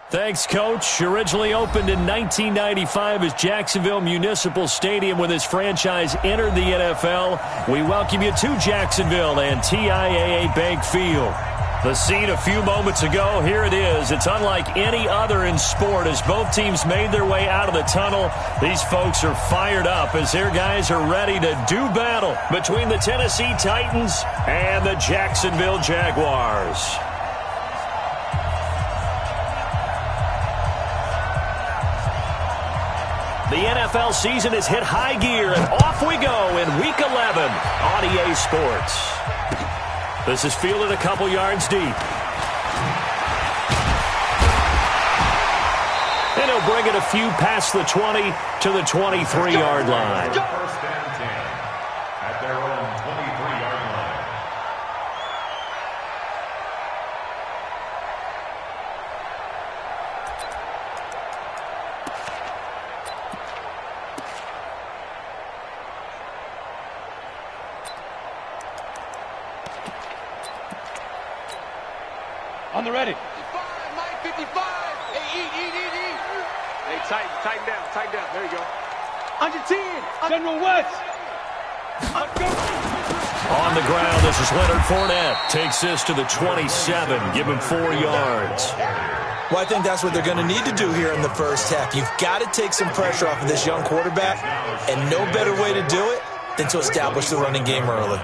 Thanks, Coach. Originally opened in 1995 as Jacksonville Municipal Stadium when this franchise entered the NFL. We welcome you to Jacksonville and TIAA Bank Field. The scene a few moments ago, here it is. It's unlike any other in sport as both teams made their way out of the tunnel. These folks are fired up as their guys are ready to do battle between the Tennessee Titans and the Jacksonville Jaguars. The NFL season has hit high gear, and off we go in Week 11 on EA Sports. This is fielded a couple yards deep. And he'll bring it a few past the 20 to the 23-yard line. First and 10 at their own 23-yard line. On the ready. 55, Mike, 55. Hey, eat. Hey, tighten down. There you go. Under 10. General West. On the ground, this is Leonard Fournette. Takes this to the 27. Give him 4 yards. Well, I think that's what they're going to need to do here in the first half. You've got to take some pressure off of this young quarterback, and no better way to do it than to establish the running game early.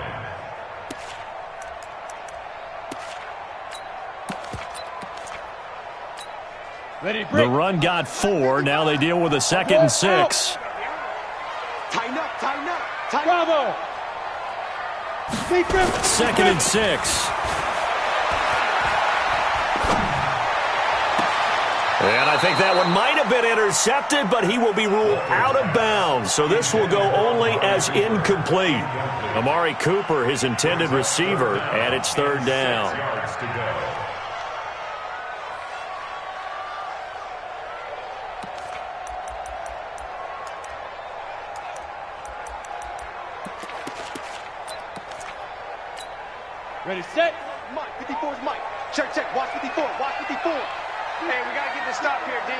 The run got 4. Now they deal with a 2nd and 6. Tighten up. Bravo. 2nd and 6. And I think that one might have been intercepted, but he will be ruled out of bounds. So this will go only as incomplete. Amari Cooper, his intended receiver, and it's 3rd down. Ready, set. Mike, 54 is Mike. Check. Watch 54. Hey, we got to get this stop here, D.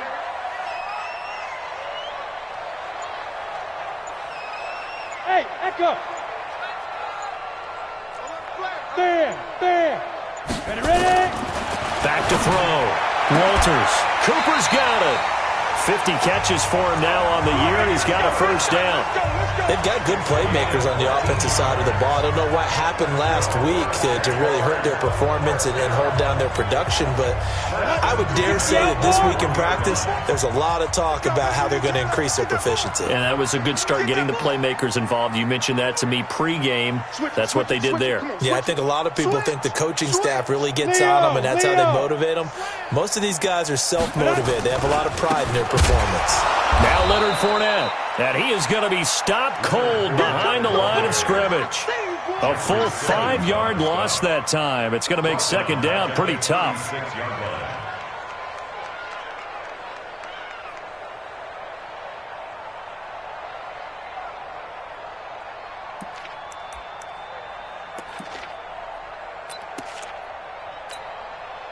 Hey, Echo. Bam. Ready. Back to throw. Walters. Cooper's got it. 50 catches for him now on the year, and he's got a 1st down. They've got good playmakers on the offensive side of the ball. I don't know what happened last week to really hurt their performance and hold down their production, but I would dare say that this week in practice, there's a lot of talk about how they're going to increase their proficiency. And that was a good start, getting the playmakers involved. You mentioned that to me pregame. That's what they did there. Yeah, I think a lot of people think the coaching staff really gets on them, and that's how they motivate them. Most of these guys are self-motivated. They have a lot of pride in their performance. Now Leonard Fournette, and he is going to be stopped cold behind the line of scrimmage. A full 5-yard loss that time. It's going to make 2nd down pretty tough.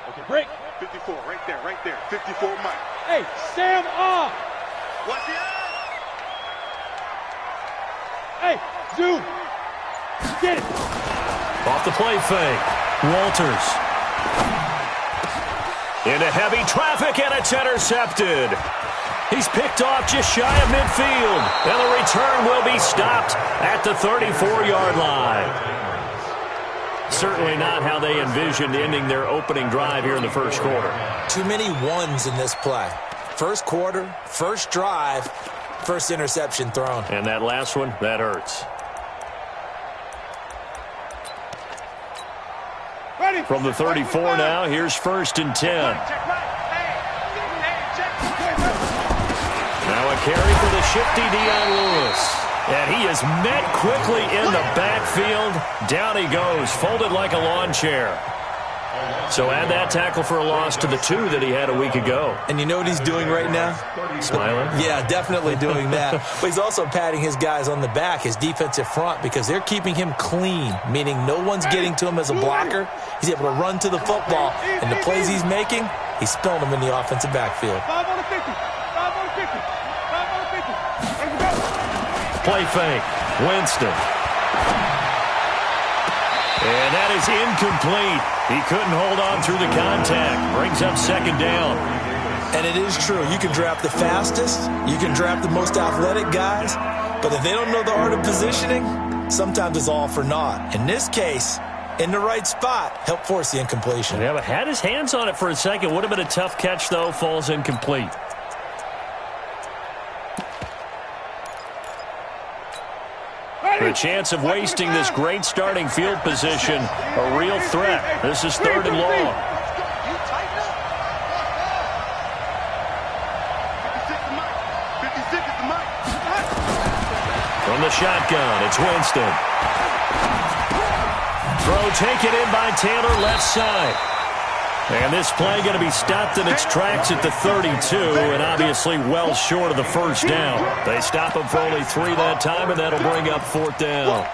Okay, break. 54, right there. 54, Mike. Hey, Sam off. Watch the eye. Hey, zoom. Get it. Off the play fake. Walters. Into heavy traffic, and it's intercepted. He's picked off just shy of midfield. And the return will be stopped at the 34-yard line. Certainly not how they envisioned ending their opening drive here in the first quarter. Too many ones in this play. First quarter, first drive, first interception thrown. And that last one, that hurts. Ready. From the 34 now, here's 1st and 10. Now a carry for the shifty Dion Lewis. And he is met quickly in the backfield. Down he goes, folded like a lawn chair. So add that tackle for a loss to the 2 that he had a week ago. And you know what he's doing right now? Smiling? Yeah, definitely doing that. But he's also patting his guys on the back, his defensive front, because they're keeping him clean, meaning no one's getting to him as a blocker. He's able to run to the football, and the plays he's making, he's spilling them in the offensive backfield. 5 on the 50. 5 on the 50. 5 on the 50. Let's go. Play fake. Winston. And that is incomplete. He couldn't hold on through the contact. Brings up second down. And it is true. You can draft the fastest. You can draft the most athletic guys. But if they don't know the art of positioning, sometimes it's all for naught. In this case, in the right spot, help force the incompletion. Yeah, but had his hands on it for a second. Would have been a tough catch, though. Falls incomplete. The chance of wasting this great starting field position, a real threat. This is 3rd and long. From the shotgun, it's Winston. Throw taken in by Taylor, left side. And this play going to be stopped in its tracks at the 32, and obviously well short of the first down. They stop him for only 3 that time, and that'll bring up 4th down.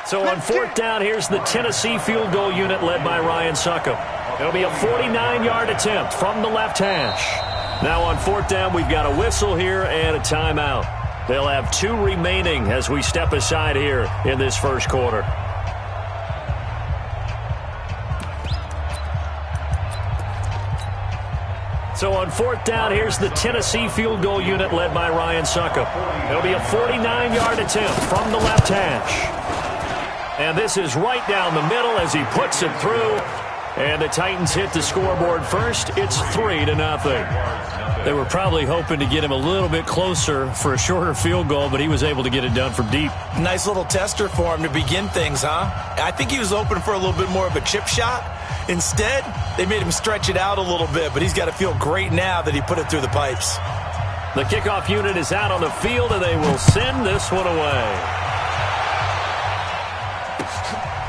So on 4th down, here's the Tennessee field goal unit led by Ryan Succop. It'll be a 49-yard attempt from the left hash. Now on 4th down, we've got a whistle here and a timeout. They'll have 2 remaining as we step aside here in this first quarter. So on 4th down, here's the Tennessee field goal unit led by Ryan Succop. It'll be a 49-yard attempt from the left hash. And this is right down the middle as he puts it through. And the Titans hit the scoreboard first. It's 3-0. They were probably hoping to get him a little bit closer for a shorter field goal, but he was able to get it done from deep. Nice little tester for him to begin things, huh? I think he was open for a little bit more of a chip shot. Instead, they made him stretch it out a little bit, but he's got to feel great now that he put it through the pipes. The kickoff unit is out on the field, and they will send this one away.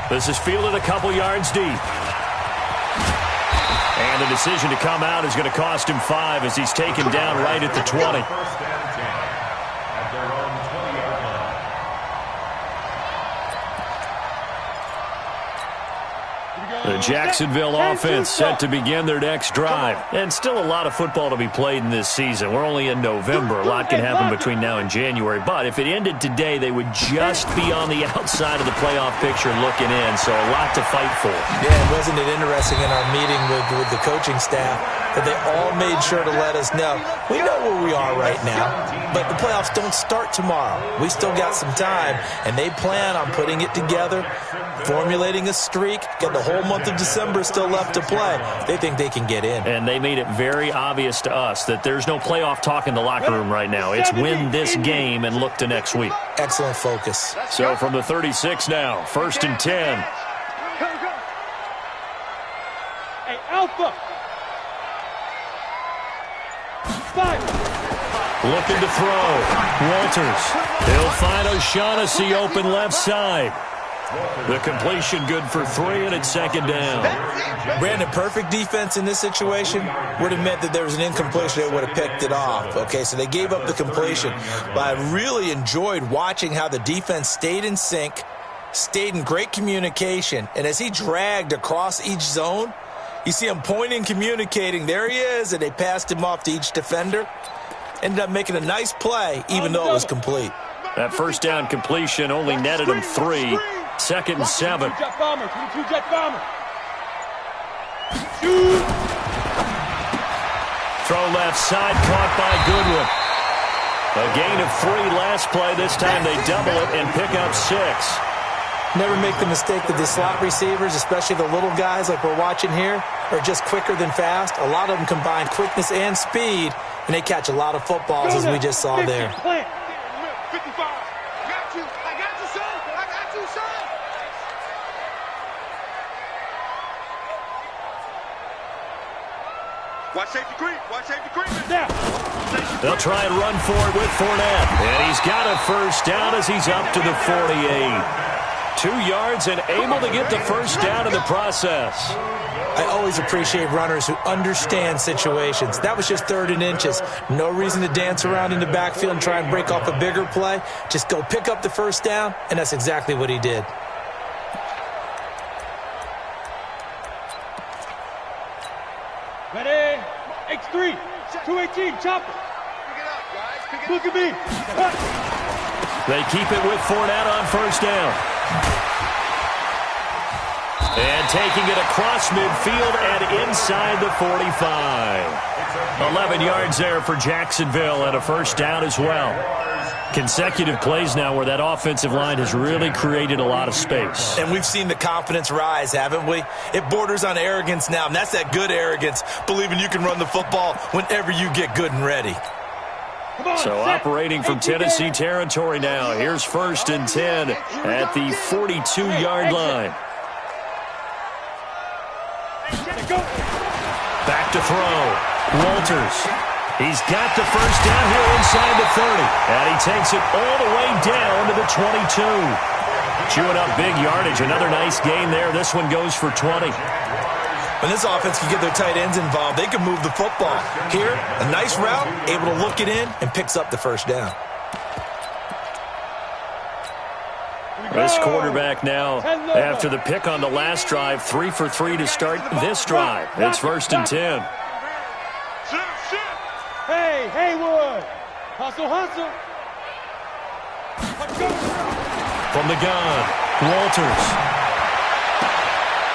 This is fielded a couple yards deep. And the decision to come out is going to cost him 5 as he's taken down right at the 20. The Jacksonville offense set to begin their next drive. And still a lot of football to be played in this season. We're only in November. A lot can happen between now and January. But if it ended today, they would just be on the outside of the playoff picture looking in. So a lot to fight for. Yeah, and wasn't it interesting in our meeting with the coaching staff that they all made sure to let us know, we know where we are right now, but the playoffs don't start tomorrow. We still got some time, and they plan on putting it together, formulating a streak, got the whole month of December still left to play. They think they can get in. And they made it very obvious to us that there's no playoff talk in the locker room right now. It's win this game and look to next week. Excellent focus. So from the 36 now, 1st and 10. Hey, Alpha. 5. Looking to throw. Walters. He'll find O'Shaughnessy open left side. The completion good for 3, and it's 2nd down. Brandon, perfect defense in this situation would have meant that there was an incompletion that would have picked it off. Okay, so they gave up the completion. But I really enjoyed watching how the defense stayed in sync, stayed in great communication, and as he dragged across each zone, you see him pointing, communicating. There he is, and they passed him off to each defender. Ended up making a nice play, even though it was complete. That first down completion only netted him 3. 2nd and 7. Jet bomber. 22 jet bomber. Shoot. Throw left side, caught by Goodwin. A gain of 3 last play. This time they double it and pick up 6. Never make the mistake that the slot receivers, especially the little guys like we're watching here, are just quicker than fast. A lot of them combine quickness and speed, and they catch a lot of footballs, as we just saw there. 55. I got you, son. I got you, son. Watch safety creep. Watch safety creep. They'll try and run for it with Fournette. And he's got a first down as he's up to the 48. 2 yards and able to get the first down in the process. I always appreciate runners who understand situations. That was just 3rd and inches. No reason to dance around in the backfield and try and break off a bigger play. Just go pick up the first down, and that's exactly what he did. Ready? X3, 218, chopper. Pick it up, guys. Pick it up. Look at me. They keep it with Fournette on first down. And taking it across midfield and inside the 45. 11 yards there for Jacksonville and a first down as well. Consecutive plays now where that offensive line has really created a lot of space. And we've seen the confidence rise, haven't we? It borders on arrogance now, and that's that good arrogance, believing you can run the football whenever you get good and ready. So operating from Tennessee territory now. Here's 1st and 10 at the 42-yard line. Back to throw. Walters. He's got the first down here inside the 30. And he takes it all the way down to the 22. Chewing up big yardage. Another nice gain there. This one goes for 20. When this offense can get their tight ends involved, they can move the football. Here, a nice route, able to look it in, and picks up the first down. This quarterback now, after the pick on the last drive, 3 for 3 to start this drive. It's 1st and 10. Hey, Haywood. Hustle, hustle. From the gun, Walters.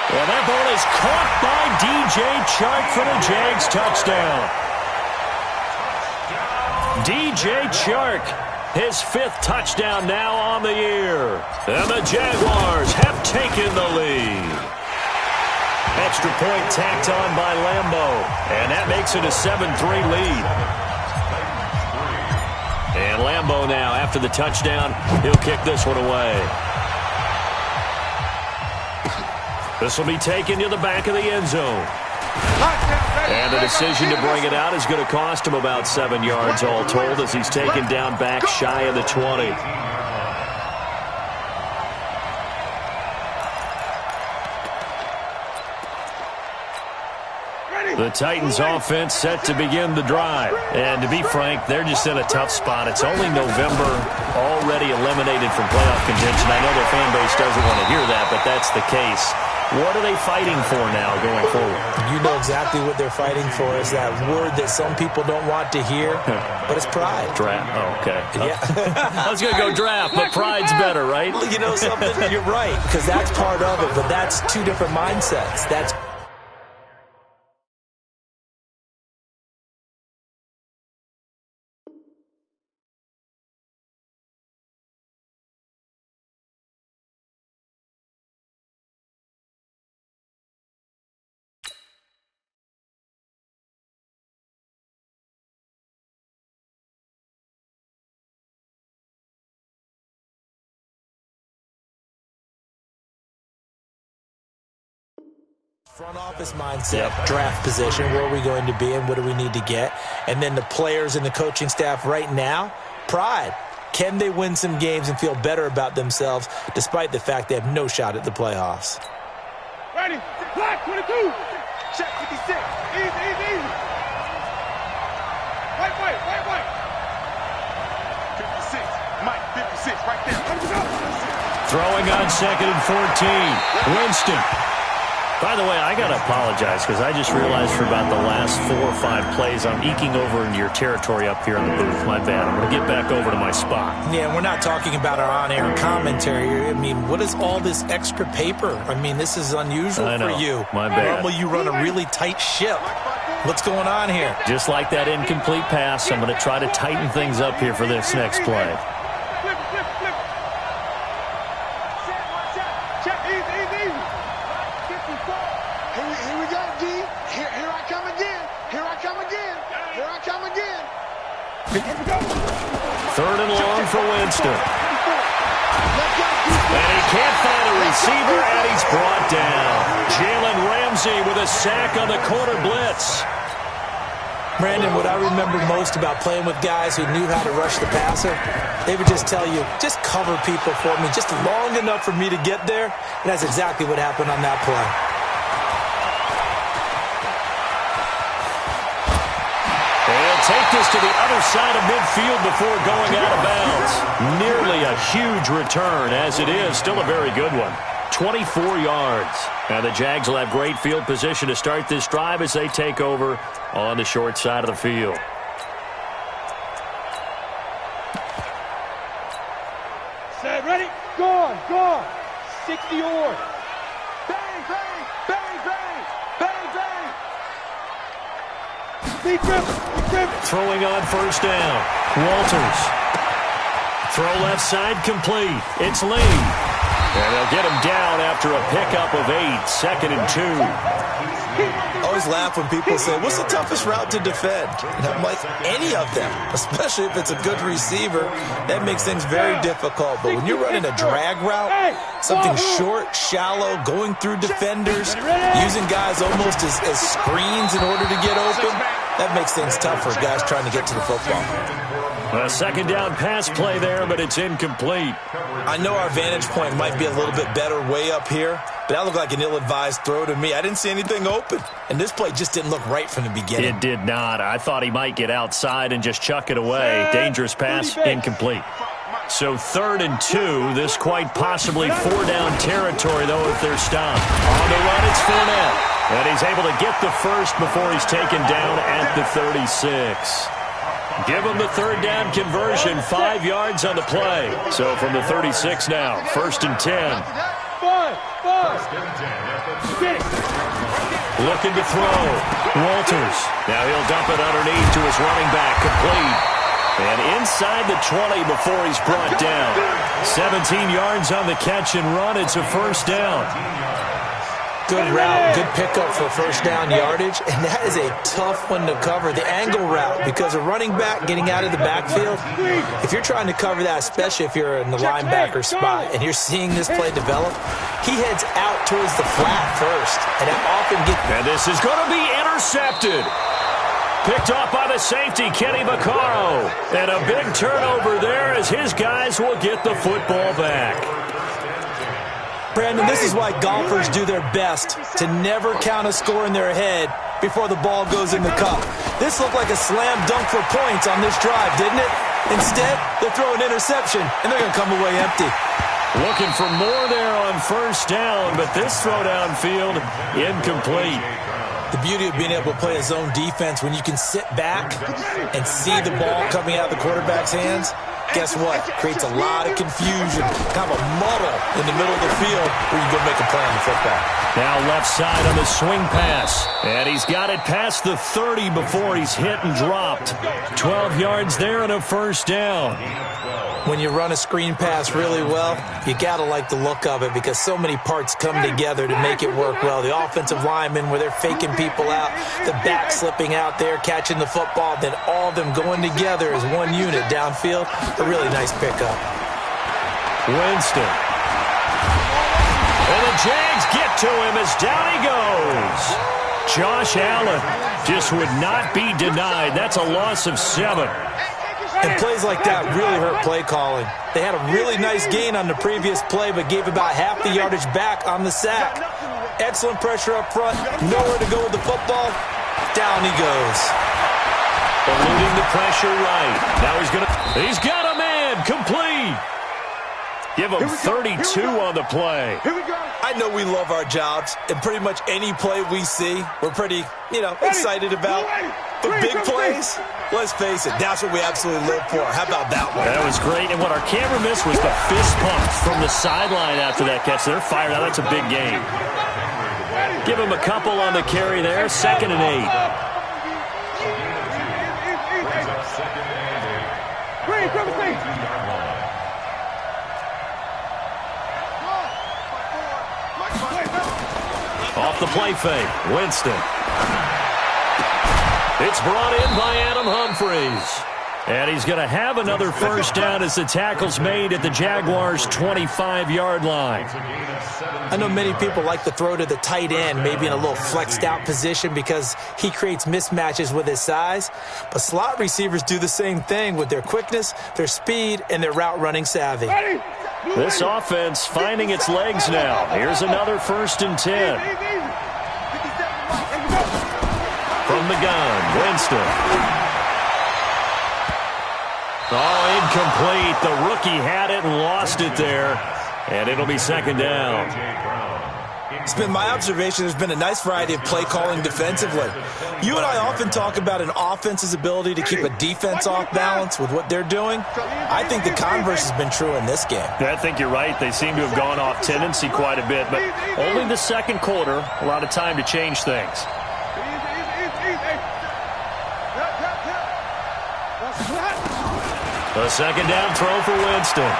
Well, that ball is caught by DJ Chark for the Jags touchdown. DJ Chark, his 5th touchdown now on the year. And the Jaguars have taken the lead. Extra point tacked on by Lambo. And that makes it a 7-3 lead. And Lambo now, after the touchdown, he'll kick this one away. This will be taken to the back of the end zone. And the decision to bring it out is going to cost him about 7 yards all told as he's taken down back shy of the 20. The Titans offense set to begin the drive. And to be frank, they're just in a tough spot. It's only November, already eliminated from playoff contention. I know their fan base doesn't want to hear that, but that's the case. What are they fighting for now going forward? You know exactly what they're fighting for is that word that some people don't want to hear, but it's pride. Draft. Oh, okay. Yeah. I was going to go draft, but pride's better, right? Well, you know something? You're right, because that's part of it, but that's 2 different mindsets. That's front office mindset, draft position, where are we going to be and what do we need to get? And then the players and the coaching staff right now, pride. Can they win some games and feel better about themselves despite the fact they have no shot at the playoffs? Ready? Black 22. Check 56. Easy, easy, easy. White. 56. Mike, 56 right there. Throwing on 2nd and 14. Winston. By the way, I got to apologize because I just realized for about the last 4 or 5 plays, I'm eking over into your territory up here in the booth. My bad. I'm going to get back over to my spot. Yeah, we're not talking about our on-air commentary. I mean, what is all this extra paper? I mean, this is unusual for you. My bad. Normally you run a really tight ship. What's going on here? Just like that incomplete pass, I'm going to try to tighten things up here for this next play. Flip. Check, easy. Here we go, D. Here I come again. Here I come again. 3rd and long for Winston. And he can't find a receiver, and he's brought down. Jalen Ramsey with a sack on the corner blitz. Brandon, what I remember most about playing with guys who knew how to rush the passer, they would just tell you, just cover people for me, just long enough for me to get there. And that's exactly what happened on that play. They'll take this to the other side of midfield before going out of bounds. Nearly a huge return, as it is. Still a very good one. 24 yards. And the Jags will have great field position to start this drive as they take over on the short side of the field. Set, ready? Go on. 60 yards. Bang, bang, bang, bang, bang, bang. Be driven. Throwing on first down. Walters. Throw left side complete. It's Lee. And they'll get him down after a pickup of 8, 2nd and 2. I always laugh when people say, what's the toughest route to defend? And I'm like, any of them, especially if it's a good receiver. That makes things very difficult. But when you're running a drag route, something short, shallow, going through defenders, using guys almost as screens in order to get open, that makes things tough for guys trying to get to the football. A second down pass play there, but it's incomplete. I know our vantage point might be a little bit better way up here, but that looked like an ill-advised throw to me. I didn't see anything open, and this play just didn't look right from the beginning. It did not. I thought he might get outside and just chuck it away. Dangerous pass, incomplete. So 3rd and 2. This quite possibly 4-down territory, though, if they're stopped. On the run, it's Fournette. And he's able to get the first before he's taken down at the 36. Give him the 3rd down conversion, 5 yards on the play. So from the 36 now, 1st and 10. Looking to throw. Walters. Now he'll dump it underneath to his running back, complete. And inside the 20 before he's brought down. 17 yards on the catch and run. It's a 1st down. Good route, good pickup for first down yardage, and that is a tough one to cover, the angle route, because a running back getting out of the backfield, if you're trying to cover that, especially if you're in the linebacker spot and you're seeing this play develop, he heads out towards the flat first, and that often gets... And this is going to be intercepted. Picked off by the safety, Kenny Vaccaro. And a big turnover there as his guys will get the football back. Brandon, this is why golfers do their best to never count a score in their head before the ball goes in the cup. This looked like a slam dunk for points on this drive, didn't it? Instead, they'll throw an interception, and they're going to come away empty. Looking for more there on first down, but this throw downfield, incomplete. The beauty of being able to play a zone defense when you can sit back and see the ball coming out of the quarterback's hands, guess what? Creates a lot of confusion, kind of a muddle in the middle of the field where you go make a play on the football. Now left side on the swing pass. And he's got it past the 30 before he's hit and dropped. 12 yards there and a 1st down. When you run a screen pass really well, you got to like the look of it because so many parts come together to make it work well. The offensive linemen where they're faking people out, the back slipping out there, catching the football, then all of them going together as one unit downfield. A really nice pickup. Winston. And the Jags get to him as down he goes. Josh Allen just would not be denied. That's a loss of 7. And plays like that really hurt play calling. They had a really nice gain on the previous play, but gave about half the yardage back on the sack. Excellent pressure up front. Nowhere to go with the football. Down he goes. Eluding the pressure right. Now he's got a man. Complete. Give him 32 on the play. Here we go. I know we love our jobs, and pretty much any play we see, we're pretty, excited about. But big plays, let's face it, that's what we absolutely live for. How about that one? That was great, and what our camera missed was the fist pump from the sideline after that catch. They're fired out. That's a big game. Give him a couple on the carry there. 2nd and 8. Off the play fake, Winston. It's brought in by Adam Humphries. And he's going to have another first down as the tackle's made at the Jaguars' 25-yard line. I know many people like to throw to the tight end, maybe in a little flexed out position because he creates mismatches with his size. But slot receivers do the same thing with their quickness, their speed, and their route running savvy. This offense finding its legs now. Here's another 1st and 10. From the gun, Winston. Oh, incomplete. The rookie had it and lost it there. And it'll be 2nd down. It's been my observation there's been a nice variety of play calling defensively. You and I often talk about an offense's ability to keep a defense off balance with what they're doing. I think the converse has been true in this game. I think you're right. They seem to have gone off tendency quite a bit, but only the second quarter, a lot of time to change things. A 2nd down throw for Winston.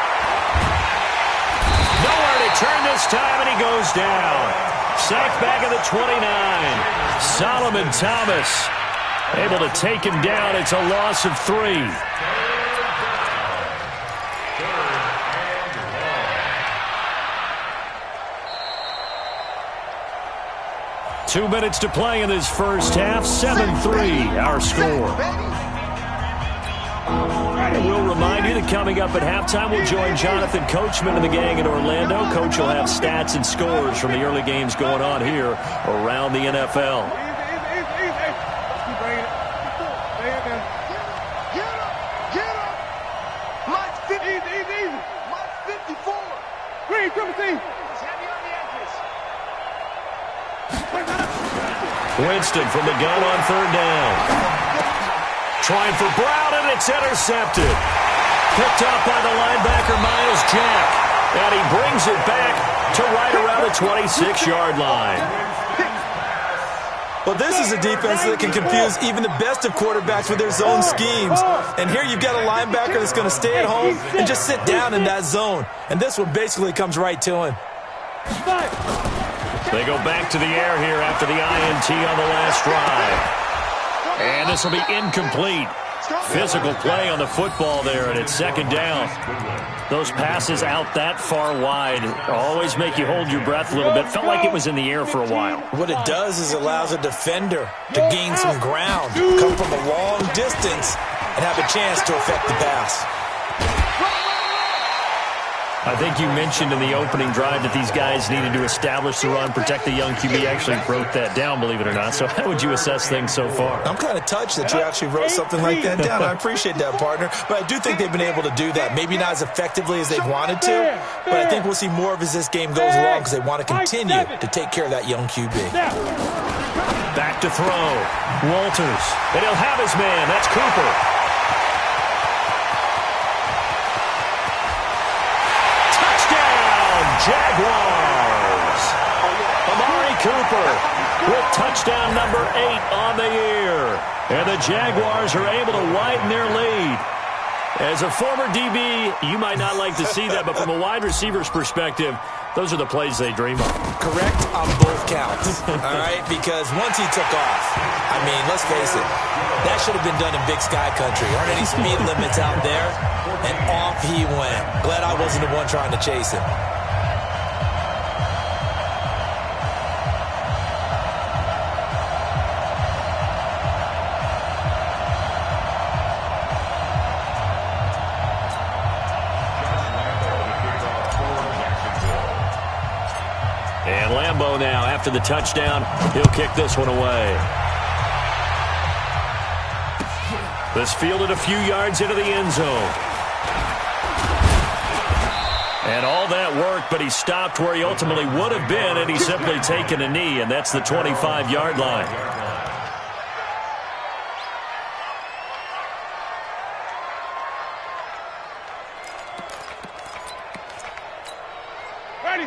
Nowhere to turn this time, and he goes down. Sacked back at the 29. Solomon Thomas able to take him down. It's a loss of 3. Two minutes to play in this first half. 7-3, our score. And we'll remind you that coming up at halftime, we'll join Jonathan Coachman and the gang in Orlando. Coach will have stats and scores from the early games going on here around the NFL. Winston from the gun on 3rd down. Trying for Brown, and it's intercepted. Picked up by the linebacker, Myles Jack. And he brings it back to right around the 26-yard line. Well, this is a defense that can confuse even the best of quarterbacks with their zone schemes. And here you've got a linebacker that's going to stay at home and just sit down in that zone. And this one basically comes right to him. They go back to the air here after the INT on the last drive. And this will be incomplete. Physical play on the football there, and it's 2nd down. Those passes out that far wide always make you hold your breath a little bit. Felt like it was in the air for a while. What it does is allows a defender to gain some ground, come from a long distance, and have a chance to affect the pass. I think you mentioned in the opening drive that these guys needed to establish the run, protect the young QB. Actually wrote that down, believe it or not. So how would you assess things so far? I'm kind of touched that you actually wrote something like that down. I appreciate that, partner. But I do think they've been able to do that. Maybe not as effectively as they've wanted to, but I think we'll see more of as this game goes along because they want to continue to take care of that young QB. Back to throw. Walters. And he'll have his man. That's Cooper. Jaguars. Amari Cooper with touchdown number 8 on the year. And the Jaguars are able to widen their lead. As a former DB, you might not like to see that, but from a wide receiver's perspective, those are the plays they dream of. Correct on both counts, all right? Because once he took off, I mean, let's face it, that should have been done in Big Sky Country. Aren't any speed limits out there? And off he went. Glad I wasn't the one trying to chase him. And Lambeau now, after the touchdown, he'll kick this one away. This fielded a few yards into the end zone. And all that worked, but he stopped where he ultimately would have been, and he's simply taken a knee, and that's the 25-yard line.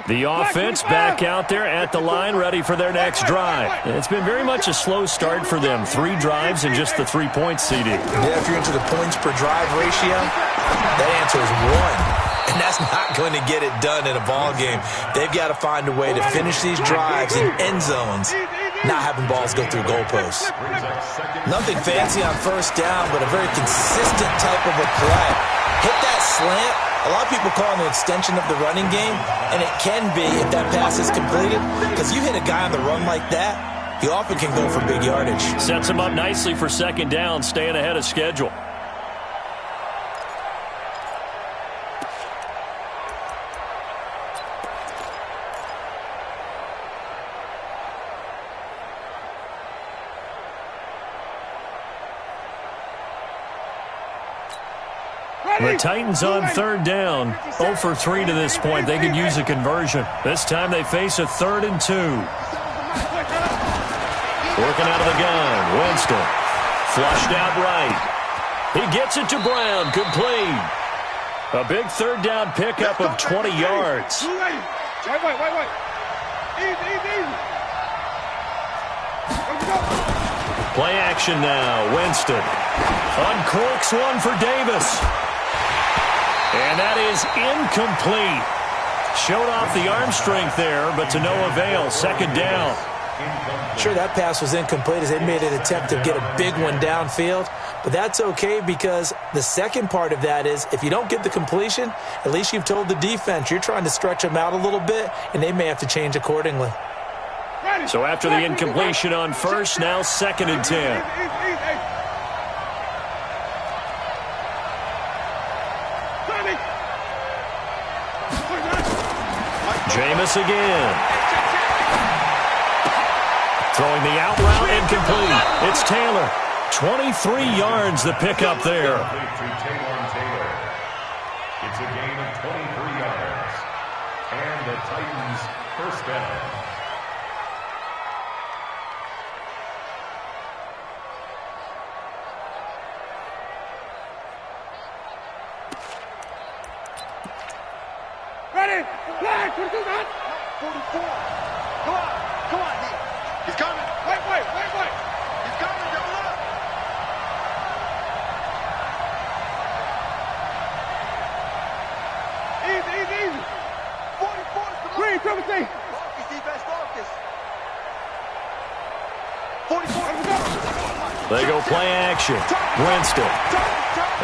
The offense back out there at the line, ready for their next drive. It's been very much a slow start for them. 3 drives and just the 3 points, CD. Yeah, if you're into the points per drive ratio, that answer is 1. And that's not going to get it done in a ball game. They've got to find a way to finish these drives in end zones not having balls go through goalposts. Nothing fancy on first down, but a very consistent type of a play. Hit that slant. A lot of people call it an extension of the running game, and it can be if that pass is completed, because you hit a guy on the run like that, he often can go for big yardage. Sets him up nicely for second down, staying ahead of schedule. The Titans on third down, 0 for 3 to this point. They could use a conversion. This time they face a 3rd and 2. Working out of the gun, Winston. Flushed out right. He gets it to Brown, complete. A big third down pickup of 20 yards. Wait. Easy. Play action now, Winston. Uncorks one for Davis. And that is incomplete. Showed off the arm strength there, but to no avail. Second down. Sure, that pass was incomplete as they made an attempt to get a big one downfield. But that's okay because the second part of that is if you don't get the completion, at least you've told the defense you're trying to stretch them out a little bit, and they may have to change accordingly. So after the incompletion on first, now 2nd and 10. Jameis again. Throwing the out route incomplete. It's Taylor. 23 yards the pickup there. It's a gain of 23 yards. And the Titans first down. Ready? Flag! 44! Come on! He's coming! Wait! He's coming! Double up! Easy! 44's the Green, come and see! Focus, defense, focus! 44! They go play action. Winston.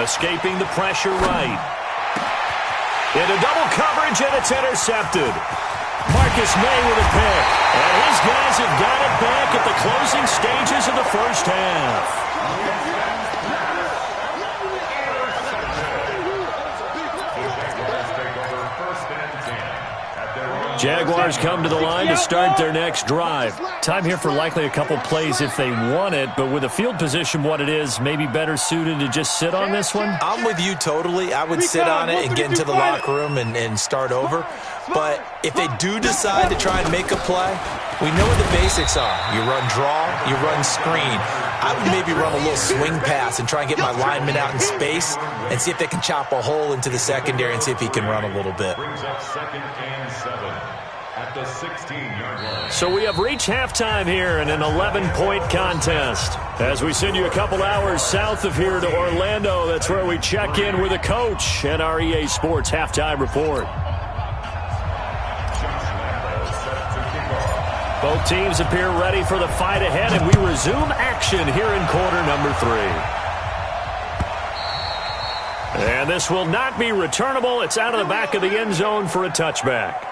Escaping the pressure right. Into double coverage, and it's intercepted. Marcus May with a pick. And his guys have got it back at the closing stages of the first half. Jaguars come to the line to start their next drive. Time here for likely a couple plays if they want it, but with the field position what it is, maybe better suited to just sit on this one? I'm with you totally. I would sit on it and get into the locker room and start over. But if they do decide to try and make a play, we know what the basics are. You run draw, you run screen. I would maybe run a little swing pass and try and get my lineman out in space and see if they can chop a hole into the secondary and see if he can run a little bit. Brings up 2nd and 7 at the 16-yard line. So we have reached halftime here in an 11-point contest. As we send you a couple hours south of here to Orlando, that's where we check in with a coach and our EA Sports Halftime Report. Both teams appear ready for the fight ahead, and we resume action here in quarter number 3. And this will not be returnable. It's out of the back of the end zone for a touchback.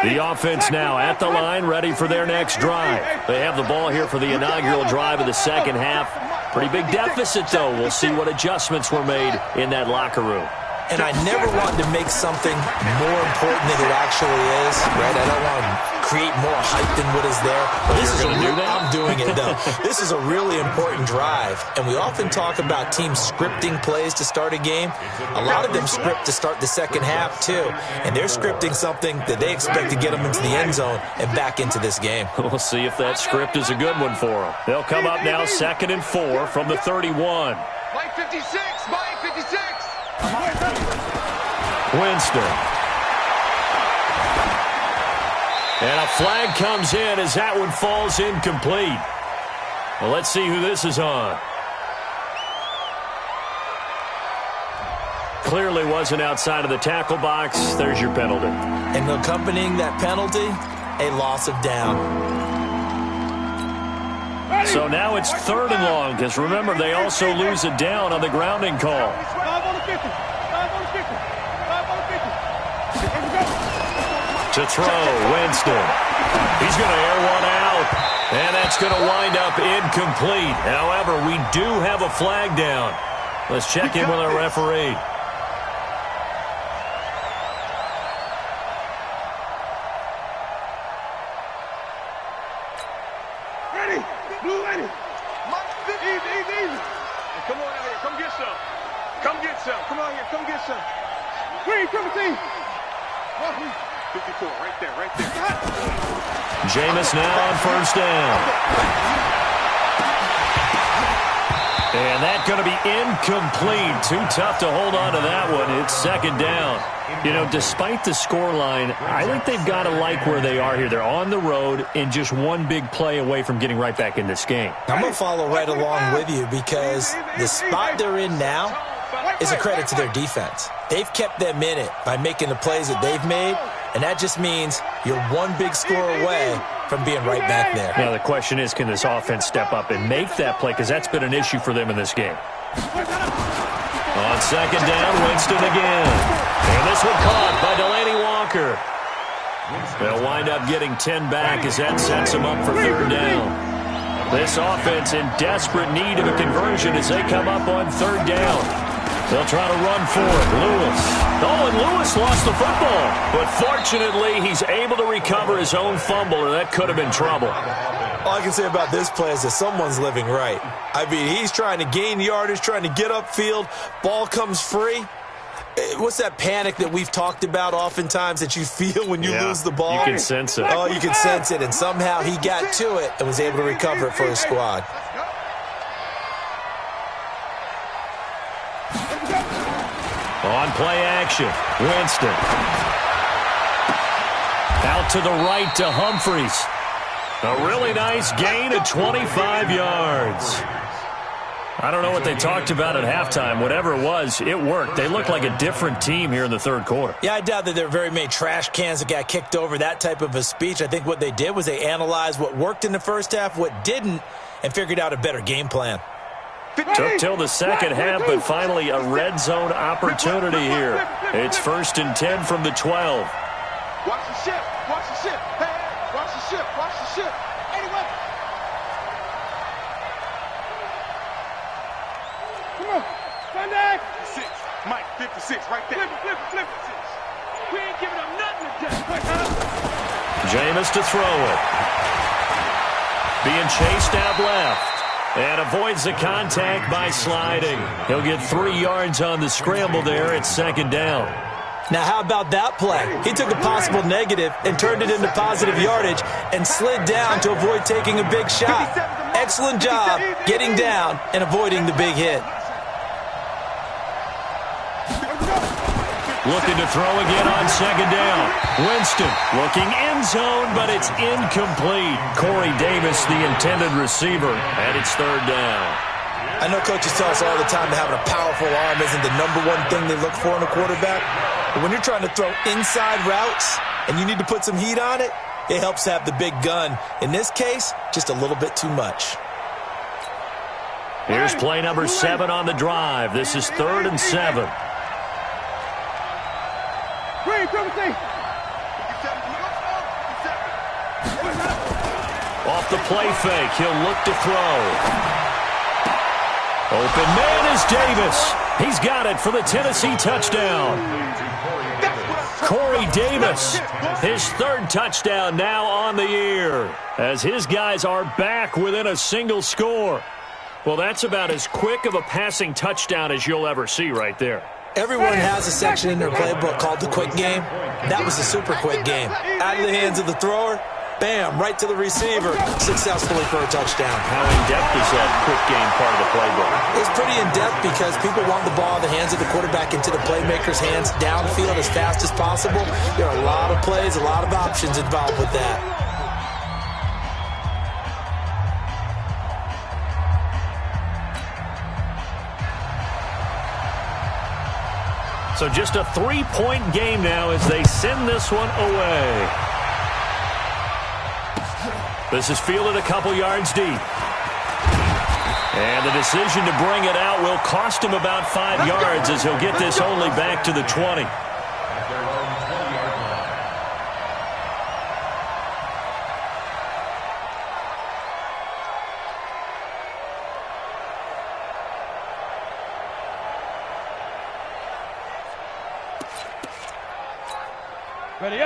The offense now at the line, ready for their next drive. They have the ball here for the inaugural drive of the second half. Pretty big deficit, though. We'll see what adjustments were made in that locker room. And I never want to make something more important than it actually is, right? I don't want to create more hype than what is there. But this is I'm doing it, though. This is a really important drive. And we often talk about teams scripting plays to start a game. A lot of them script to start the second half, too. And they're scripting something that they expect to get them into the end zone and back into this game. We'll see if that script is a good one for them. They'll come up now 2nd and 4 from the 31. Mike 56, Mike 56. Winston. And a flag comes in as that one falls incomplete. Well, let's see who this is on. clearly wasn't outside of the tackle box. There's your penalty. And accompanying that penalty, a loss of down. So now it's 3rd and long, because remember, they also lose a down on the grounding call. 5 on the 50. 5 on the 50. 5 on the 50. To throw, Winston. He's going to air one out, and that's going to wind up incomplete. However, we do have a flag down. Let's check in with our referee. Ready. Blue ready. Easy. Come on out here. Come get some. Come get some. Come out here. Come get some. Green, triple team. 54, right there. Jameis now on 1st down. And that's going to be incomplete. Too tough to hold on to that one. It's 2nd down. You know, despite the scoreline, I think they've got to like where they are here. They're on the road and just one big play away from getting right back in this game. I'm going to follow right along with you because the spot they're in now is a credit to their defense. They've kept them in it by making the plays that they've made, and that just means you're one big score away from being right back there. Now, the question is, can this offense step up and make that play? Because that's been an issue for them in this game. On 2nd down, Winston again. And this one caught by Delaney Walker. They'll wind up getting 10 back as that sets them up for 3rd down. This offense in desperate need of a conversion as they come up on 3rd down. They'll try to run for it. Lewis. Oh, and Lewis lost the football. But fortunately, he's able to recover his own fumble, or that could have been trouble. All I can say about this play is that someone's living right. I mean, he's trying to gain yardage, trying to get upfield. Ball comes free. What's that panic that we've talked about oftentimes that you feel when you lose the ball? You can sense it. Oh, you can sense it. And somehow he got to it and was able to recover it for his squad. On play action, Winston. Out to the right to Humphries. A really nice gain of 25 yards. I don't know what they talked about at halftime. Whatever it was, it worked. They look like a different team here in the 3rd quarter. Yeah, I doubt that there are very many trash cans that got kicked over, that type of a speech. I think what they did was they analyzed what worked in the first half, what didn't, and figured out a better game plan. Took till the 2nd half, but finally a red zone opportunity here. It's 1st and 10 from the 12. Watch the ship. Watch the ship. Hey, watch the ship. Watch the ship. Anyway. Come on. Sunday. 6. Mike, 56, right there. Flip it. We ain't giving up nothing today. Jameis to throw it. Being chased out left. And avoids the contact by sliding. He'll get 3 yards on the scramble there at 2nd down. Now, how about that play? He took a possible negative and turned it into positive yardage and slid down to avoid taking a big shot. Excellent job getting down and avoiding the big hit. Looking to throw again on 2nd down. Winston looking end zone, but it's incomplete. Corey Davis, the intended receiver, and it's 3rd down. I know coaches tell us all the time that having a powerful arm isn't the #1 thing they look for in a quarterback. But when you're trying to throw inside routes and you need to put some heat on it, it helps to have the big gun. In this case, just a little bit too much. Here's play number 7 on the drive. This is 3rd and 7. Green, triple team. Off the play fake, he'll look to throw. Open man is Davis. He's got it for the Tennessee touchdown. Corey Davis, his 3rd touchdown now on the year, as his guys are back within a single score. Well, that's about as quick of a passing touchdown as you'll ever see right there. Everyone has a section in their playbook called the quick game. That was a super quick game. Out of the hands of the thrower, bam, right to the receiver, successfully for a touchdown. How in-depth is that quick game part of the playbook? It's pretty in-depth because people want the ball in the hands of the quarterback into the playmaker's hands downfield as fast as possible. There are a lot of plays, a lot of options involved with that. So just a 3-point game now as they send this one away. This is fielded a couple yards deep. And the decision to bring it out will cost him about 5 yards as he'll get this only back to the 20.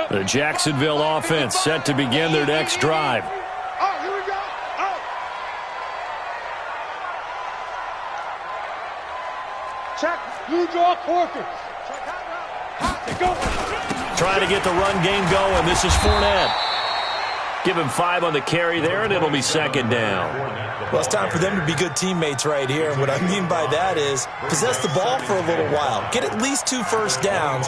The Jacksonville offense set to begin their next drive. Trying to get the run game going. This is Fournette. Give him 5 on the carry there, and it'll be second down. Well, it's time for them to be good teammates right here. And what I mean by that is possess the ball for a little while. Get at least 2 first downs.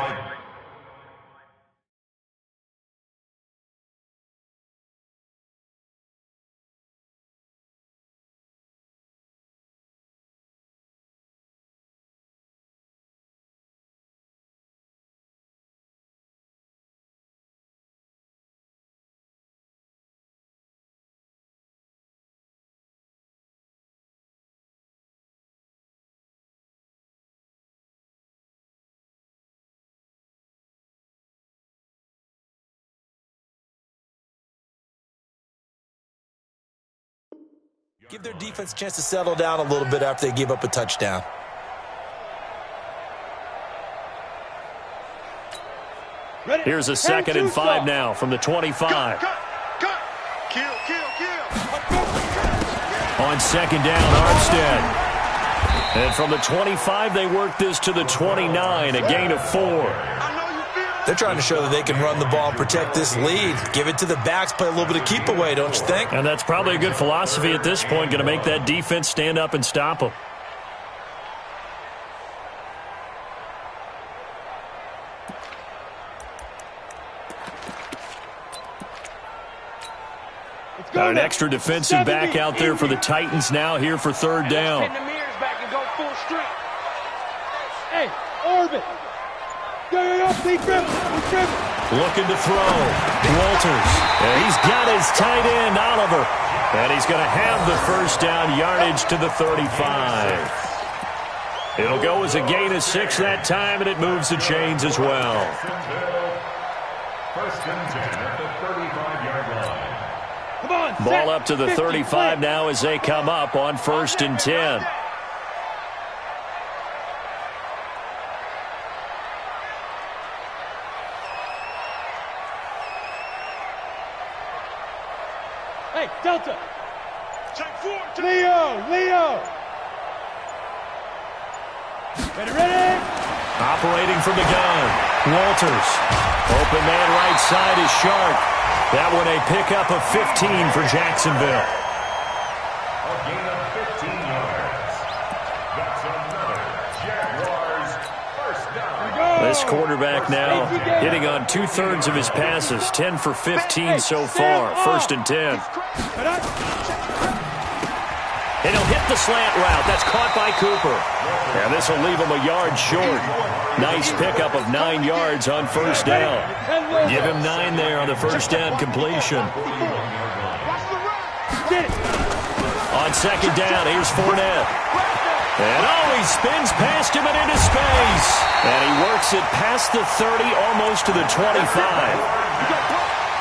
Give their defense a chance to settle down a little bit after they give up a touchdown. Here's a 2nd and 5 now from the 25. Kill. On second down, Armstead. And from the 25, they work this to the 29, a gain of 4. They're trying to show that they can run the ball and protect this lead. Give it to the backs, play a little bit of keep away, don't you think? And that's probably a good philosophy at this point, going to make that defense stand up and stop them. Got an extra defensive back out there for the Titans now here for third down. Hey, Orbit. Looking to throw. Walters. And he's got his tight end, Oliver. And he's going to have the first down, yardage to the 35. It'll go as a gain of 6 that time, and it moves the chains as well. First and 10 at the 35-yard line. Come on, ball up to the 35 now as they come up on 1st and 10. Hey, Delta. Leo. Ready. Operating from the gun. Walters. Open man right side is Sharp. That one a pickup of 15 for Jacksonville. A gain of 15 yards. That's another Jaguars first down. This quarterback now hitting on 2/3 of his passes. 10 for 15 so far. 1st and 10. And he'll hit the slant route. That's caught by Cooper. And this will leave him a yard short. Nice pickup of 9 yards on 1st down. Give him 9 there on the 1st down completion. On 2nd down, here's Fournette. And he spins past him and into space. And he works it past the 30, almost to the 25.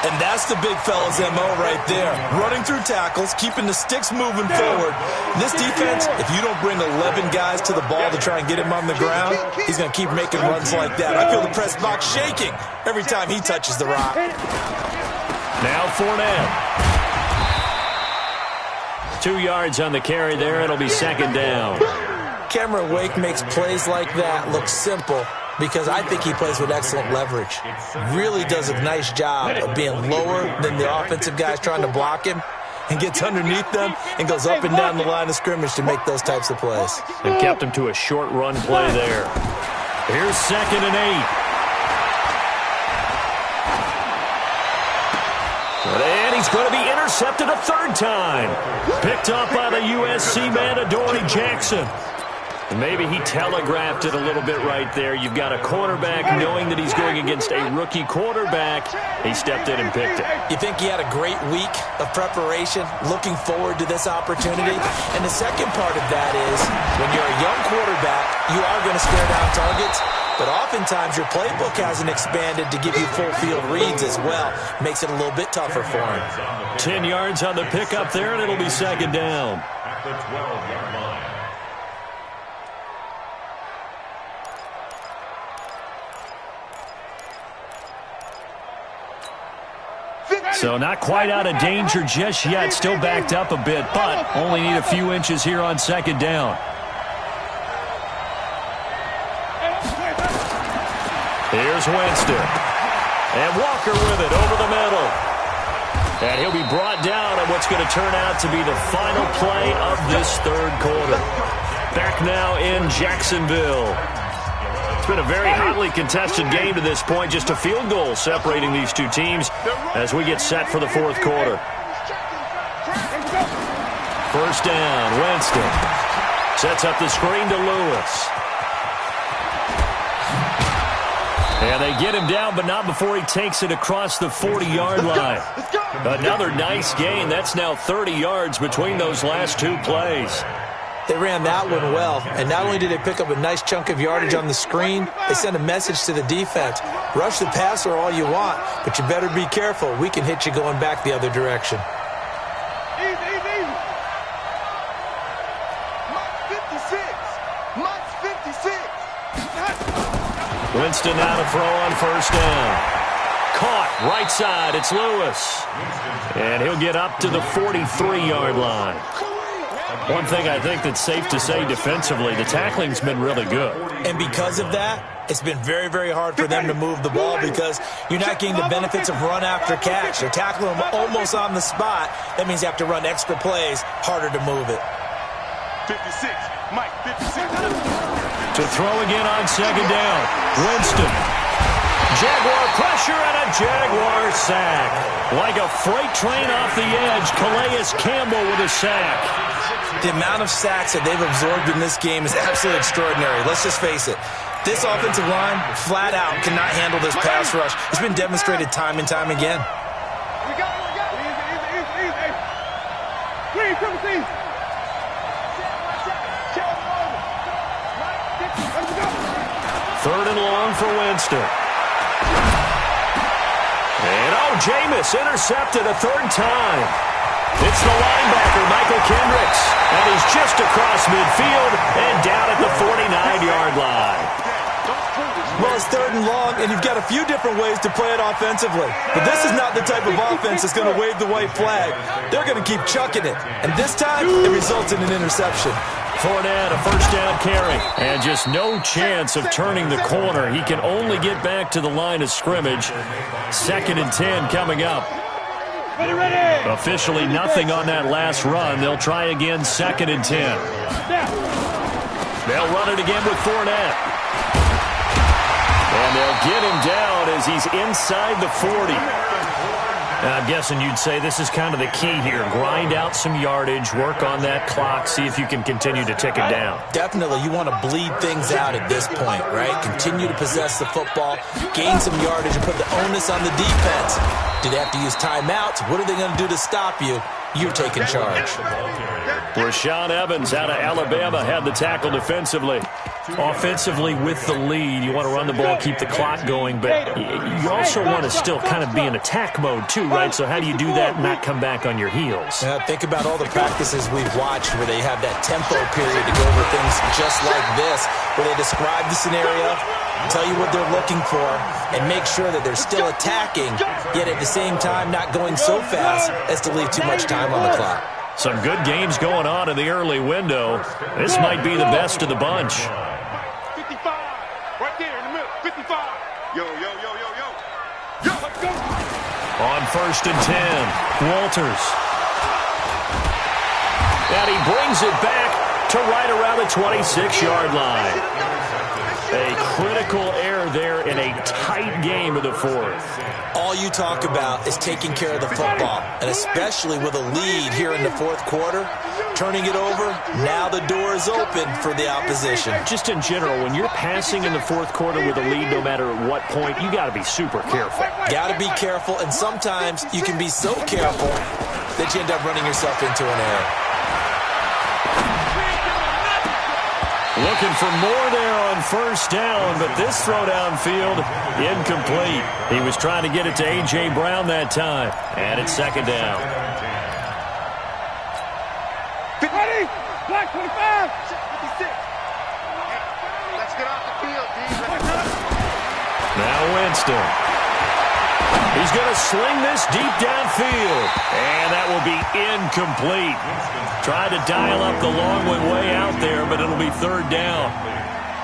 And that's the big fella's MO right there. Running through tackles, keeping the sticks moving forward. This defense, if you don't bring 11 guys to the ball to try and get him on the ground, he's going to keep making runs like that. I feel the press box shaking every time he touches the rock. Now Fournette. 2 yards on the carry there. It'll be 2nd down. Cameron Wake makes plays like that look simple, because I think he plays with excellent leverage. Really does a nice job of being lower than the offensive guys trying to block him, and gets underneath them and goes up and down the line of scrimmage to make those types of plays. And kept him to a short run play there. Here's 2nd and 8. And he's going to be intercepted a 3rd time. Picked up by the USC man, Adoree Jackson. Maybe he telegraphed it a little bit right there. You've got a quarterback knowing that he's going against a rookie quarterback. He stepped in and picked it. You think he had a great week of preparation, looking forward to this opportunity? And the second part of that is, when you're a young quarterback, you are going to stare down targets, but oftentimes your playbook hasn't expanded to give you full field reads as well. Makes it a little bit tougher for him. 10 yards on the pickup there, and it'll be second down. At the 12-yard line. So not quite out of danger just yet. Still backed up a bit, but only need a few inches here on second down. Here's Winston. And Walker with it over the middle. And he'll be brought down at what's going to turn out to be the final play of this third quarter. Back now in Jacksonville. It's been a very hotly contested game to this point. Just a field goal separating these two teams as we get set for the fourth quarter. First down, Winston. Sets up the screen to Lewis. And they get him down, but not before he takes it across the 40-yard line. Another nice gain. That's now 30 yards between those last two plays. They ran that one well, and not only did they pick up a nice chunk of yardage on the screen, they sent a message to the defense. Rush the passer all you want, but you better be careful. We can hit you going back the other direction. Easy. Mike 56. Mike 56. Winston now to throw on first down. Caught right side. It's Lewis. And he'll get up to the 43-yard line. One thing I think that's safe to say defensively, the tackling's been really good. And because of that, it's been very, very hard for them to move the ball because you're not getting the benefits of run after catch. They're tackling them almost on the spot. That means you have to run extra plays, harder to move it. 56. Mike 56. To throw again on second down. Winston. Jaguar pressure and a Jaguar sack. Like a freight train off the edge, Calais Campbell with a sack. The amount of sacks that they've absorbed in this game is absolutely extraordinary. Let's just face it. This offensive line, flat out, cannot handle this pass rush. It's been demonstrated time and time again. We got easy. Green, come see. Third and long for Winston. And Jameis intercepted a third time. It's the linebacker, Michael Kendricks. And he's just across midfield and down at the 49-yard line. Well, it's third and long, and you've got a few different ways to play it offensively. But this is not the type of offense that's going to wave the white flag. They're going to keep chucking it. And this time, it results in an interception. Fournette, a first down carry. And just no chance of turning the corner. He can only get back to the line of scrimmage. 2nd and 10 coming up. Ready. Officially nothing on that last run. They'll try again 2nd and 10. They'll run it again with Fournette. And they'll get him down as he's inside the 40. I'm guessing you'd say this is kind of the key here. Grind out some yardage, work on that clock, see if you can continue to tick it down. Definitely. You want to bleed things out at this point, right? Continue to possess the football, gain some yardage, and put the onus on the defense. Do they have to use timeouts? What are they going to do to stop you? You're taking charge. Rashaan Evans out of Alabama had the tackle defensively. Offensively with the lead, you want to run the ball, keep the clock going, but you also want to still kind of be in attack mode too, right? So how do you do that and not come back on your heels? Think about all the practices we've watched where they have that tempo period to go over things just like this, where they describe the scenario, tell you what they're looking for, and make sure that they're still attacking, yet at the same time not going so fast as to leave too much time on the clock. Some good games going on in the early window. This might be the best of the bunch. 55. Right there in the middle. 55. Yo. Let's go. On 1st and 10, Walters. And he brings it back to right around the 26-yard line. A critical error there in a tight game of the fourth. All you talk about is taking care of the football, and especially with a lead here in the fourth quarter, turning it over, now the door is open for the opposition. Just in general, when you're passing in the fourth quarter with a lead, no matter at what point, you got to be super careful. Got to be careful, and sometimes you can be so careful that you end up running yourself into an error. Looking for more there on first down, but this throw downfield, incomplete. He was trying to get it to A.J. Brown that time, and it's second down. Ready? Black 25. 56. Let's get off the field, D. Now Winston. He's going to sling this deep downfield, and that will be incomplete. Tried to dial up the long one way out there, but it'll be third down.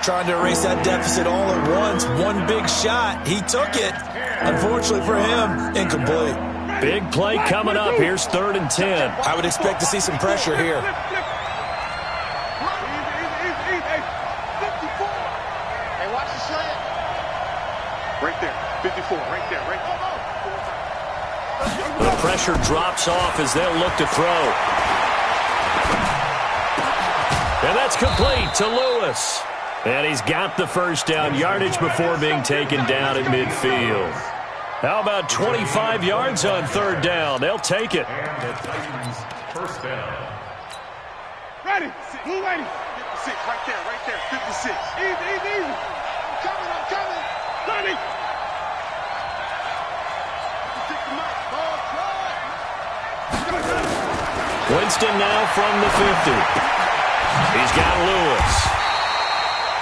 Trying to erase that deficit all at once. One big shot. He took it. Unfortunately for him, incomplete. Big play coming up. Here's 3rd and 10. I would expect to see some pressure here. Hey, watch the slant. Right there. 54. Right there. Right there. The pressure drops off as they'll look to throw. And that's complete to Lewis. And he's got the first down, yardage before being taken down at midfield. How about 25 yards on 3rd down? They'll take it. And the Titans first down. Ready? Blue lady. 56. Right there. Right there. 56. Easy, easy, easy. I'm coming. I'm coming. 30. Winston now from the 50. He's got Lewis.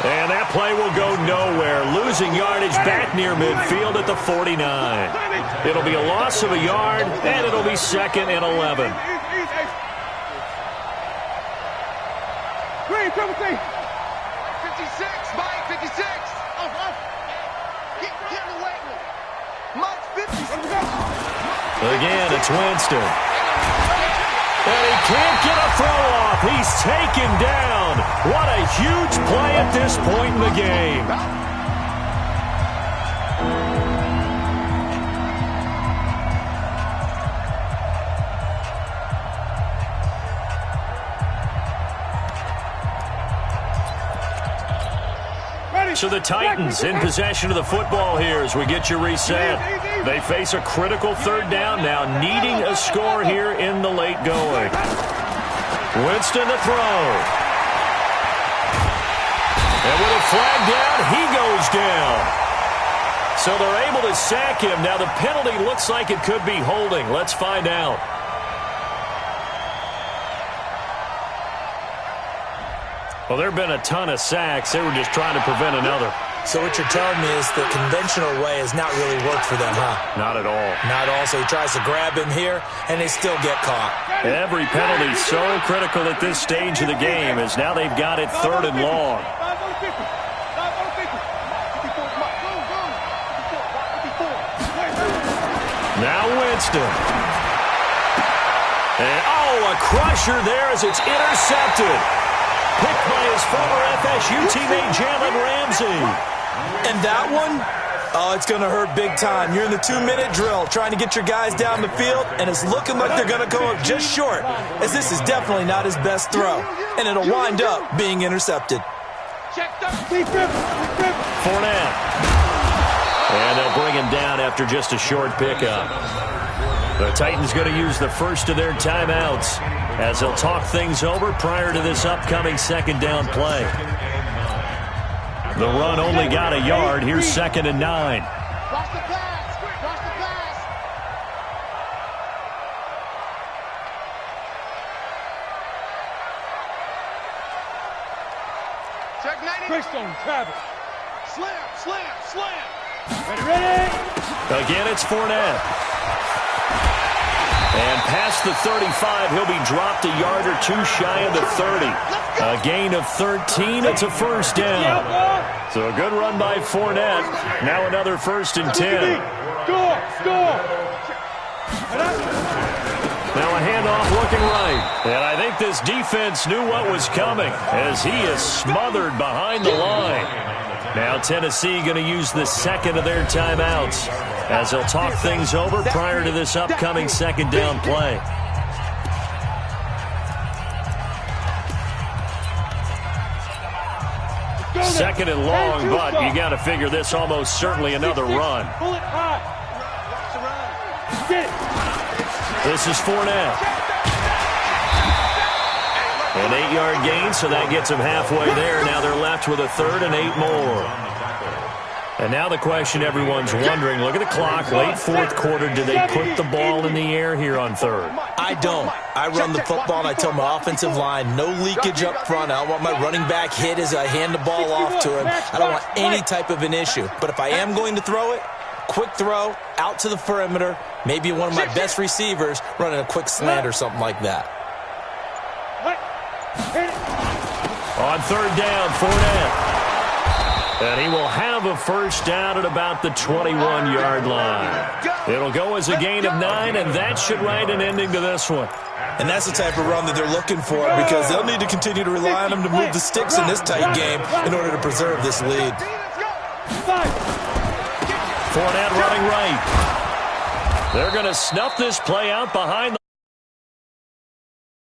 And that play will go nowhere. Losing yardage back near midfield at the 49. It'll be a loss of a yard, and it'll be 2nd and 11. Green, come with me. 56. Mike, 56. Get away with it. Mike, 56. Again, it's Winston. And he can't get a throw off. He's taken down. What a huge play at this point in the game. So the Titans in possession of the football here as we get you reset. They face a critical 3rd down now, needing a score here in the late going. Winston to throw. And with a flag down, he goes down. So they're able to sack him. Now the penalty looks like it could be holding. Let's find out. Well, there have been a ton of sacks. They were just trying to prevent another. So what you're telling me is the conventional way has not really worked for them, huh? Not at all. Not all. So he tries to grab him here, and they still get caught. Every penalty so critical at this stage of the game as now they've got it 3rd and long. Now Winston. And, a crusher there as it's intercepted. Picked by his former FSU teammate Jalen Ramsey. And that one, it's going to hurt big time. You're in the 2-minute drill trying to get your guys down the field, and it's looking like they're going to go up just short, as this is definitely not his best throw, and it'll wind up being intercepted. Fournette. And they'll bring him down after just a short pickup. The Titans going to use the first of their timeouts as they'll talk things over prior to this upcoming 2nd down play. The run only got a yard. Here's 2nd and 9. Watch the pass. Watch the pass. Check 90. Greystone, Travis. Slam. Ready? Again, it's Fournette. And past the 35, he'll be dropped a yard or two shy of the 30. A gain of 13. It's a first down. So a good run by Fournette. Now another 1st and 10. Score. Now a handoff looking right. And I think this defense knew what was coming as he is smothered behind the line. Now Tennessee going to use the second of their timeouts as they'll talk things over prior to this upcoming second down play. Second and long, but you got to figure this almost certainly another run. This is Fournette. An 8-yard gain, so that gets them halfway there. Now they're left with a third and 8 more. And now the question everyone's wondering, look at the clock, late fourth quarter, do they put the ball in the air here on third? I don't. I run the football, and I tell my offensive line, no leakage up front. I don't want my running back hit as I hand the ball off to him. I don't want any type of an issue. But if I am going to throw it, quick throw, out to the perimeter, maybe one of my best receivers running a quick slant or something like that. On third down, Fournette. And he will have a first down at about the 21-yard line. It'll go as a gain of 9, and that should write an ending to this one. And that's the type of run that they're looking for, because they'll need to continue to rely on him to move the sticks in this tight game in order to preserve this lead. Fournette running right. They're going to snuff this play out behind the